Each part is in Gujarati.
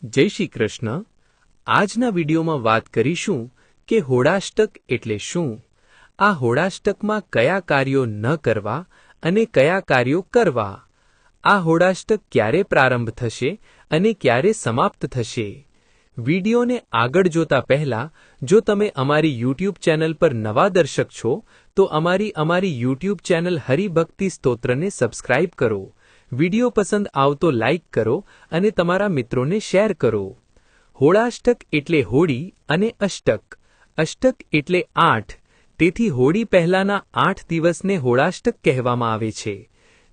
જય શ્રી કૃષ્ણ। આજના વિડીયોમાં વાત કરીશું કે હોળાષ્ટક એટલે શું, આ હોળાષ્ટકમાં કયા કાર્યો ન કરવા અને કયા કાર્યો કરવા, આ હોળાષ્ટક ક્યારે પ્રારંભ થશે અને ક્યારે સમાપ્ત થશે। વિડીયોને આગળ જોતા પહેલા જો તમે અમારી યુટ્યુબ ચેનલ પર નવા દર્શક છો તો અમારી યુટ્યુબ ચેનલ હરિભક્તિ સ્તોત્રને સબસ્ક્રાઇબ કરો, વિડીયો પસંદ આવતો લાઇક કરો અને તમારા મિત્રોને શેર કરો। હોળાષ્ટક એટલે હોળી અને અષ્ટક, અષ્ટક એટલે 8, તેથી હોળી પહેલાના 8 દિવસને હોળાષ્ટક કહેવામાં આવે છે।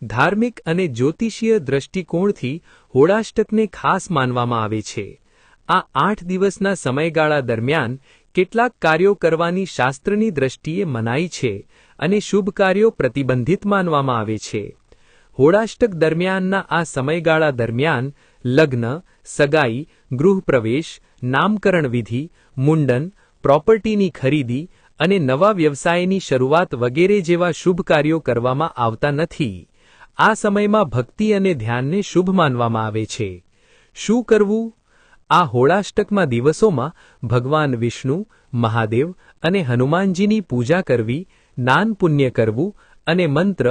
ધાર્મિક અને જ્યોતિષીય દૃષ્ટિકોણથી હોળાષ્ટકને ખાસ માનવામાં આવે છે। આ 8 દિવસના સમયગાળા દરમિયાન કેટલાક કાર્યો કરવાની શાસ્ત્રની દૃષ્ટિએ મનાઈ છે અને શુભ કાર્યો પ્રતિબંધિત માનવામાં આવે છે। હોળાષ્ટક દરમિયાનના આ સમયગાળા દરમિયાન લગ્ન, સગાઈ, ગૃહપ્રવેશ, નામકરણ વિધિ, મુંડન, પ્રોપર્ટીની ખરીદી અને નવા વ્યવસાયની શરૂઆત વગેરે જેવા શુભ કાર્યો કરવામાં આવતા નથી। આ સમયમાં ભક્તિ અને ધ્યાનને શુભ માનવામાં આવે છે। શું કરવું? આ હોળાષ્ટકમાં દિવસોમાં ભગવાન વિષ્ણુ, મહાદેવ અને હનુમાનજીની પૂજા કરવી, દાન પુણ્ય કરવું અને મંત્ર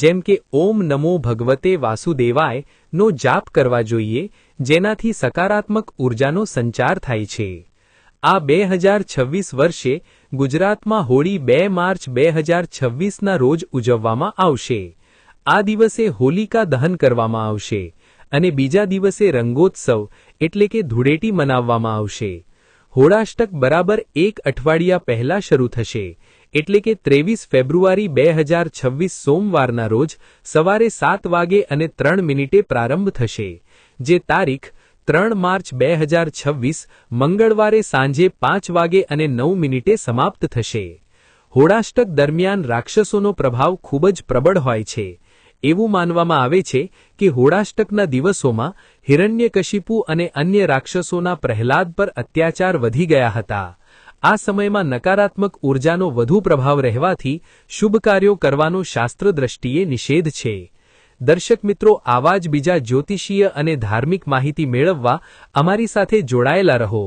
જેમ કે ઓમ નમો ભગવતે વાસુદેવાય નો જાપ કરવા જોઈએ, જેનાથી સકારાત્મક ઉર્જાનો સંચાર થાય છે। આ 2026 વર્ષે ગુજરાતમાં હોળી 2 માર્ચ 2026ના રોજ ઉજવવામાં આવશે। આ દિવસે હોલિકા દહન કરવામાં આવશે અને બીજા દિવસે રંગોત્સવ એટલે કે ધૂળેટી મનાવવામાં આવશે। હોળાષ્ટક બરાબર 1 અઠવાડિયા પહેલા શરૂ થશે, એટલે કે 23 ફેબ્રુઆરી 2026 સોમવારના રોજ સવારે 7 વાગે અને 3 મિનિટે પ્રારંભ થશે, જે તારીખ 3 માર્ચ 2026 મંગળવારે સાંજે 5 વાગે અને 9 મિનિટે સમાપ્ત થશે। હોળાષ્ટક દરમિયાન રાક્ષસોનો પ્રભાવ ખૂબ જ પ્રબળ હોય છે। એવું માનવામાં આવે છે કે હોળાષ્ટકના દિવસોમાં હિરણ્યકશિપુ અને અન્ય રાક્ષસોના પ્રહલાદ પર અત્યાચાર વધી ગયા હતા। આ સમયમાં નકારાત્મક ઉર્જાનો વધુ પ્રભાવ રહેવાથી શુભ કાર્યો કરવાનો શાસ્ત્ર દ્રષ્ટિએ નિષેધ છે। દર્શક મિત્રો, આવા જ બીજા જ્યોતિષીય અને ધાર્મિક માહિતી મેળવવા અમારી સાથે જોડાયેલા રહો।